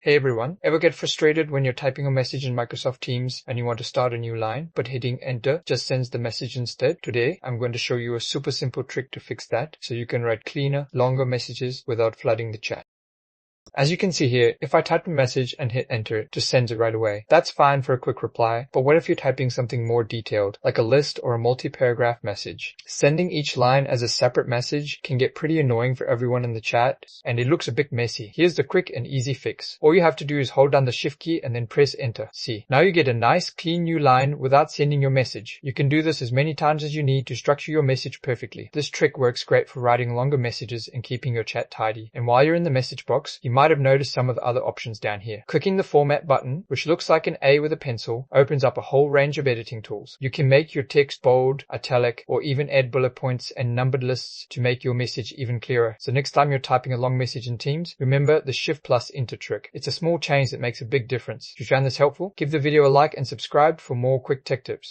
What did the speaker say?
Hey everyone, ever get frustrated when you're typing a message in Microsoft Teams and you want to start a new line, but hitting enter just sends the message instead? Today, I'm going to show you a super simple trick to fix that so you can write cleaner, longer messages without flooding the chat. As you can see here, if I type a message and hit enter, it just sends it right away. That's fine for a quick reply, but what if you're typing something more detailed, like a list or a multi-paragraph message? Sending each line as a separate message can get pretty annoying for everyone in the chat, and it looks a bit messy. Here's the quick and easy fix. All you have to do is hold down the shift key and then press enter. See, now you get a nice clean new line without sending your message. You can do this as many times as you need to structure your message perfectly. This trick works great for writing longer messages and keeping your chat tidy. And while you're in the message box, you might have noticed some of the other options down here. Clicking the format button, which looks like an A with a pencil, opens up a whole range of editing tools. You can make your text bold, italic, or even add bullet points and numbered lists to make your message even clearer. So next time you're typing a long message in Teams, remember the Shift plus Enter trick. It's a small change that makes a big difference. If you found this helpful, give the video a like and subscribe for more quick tech tips.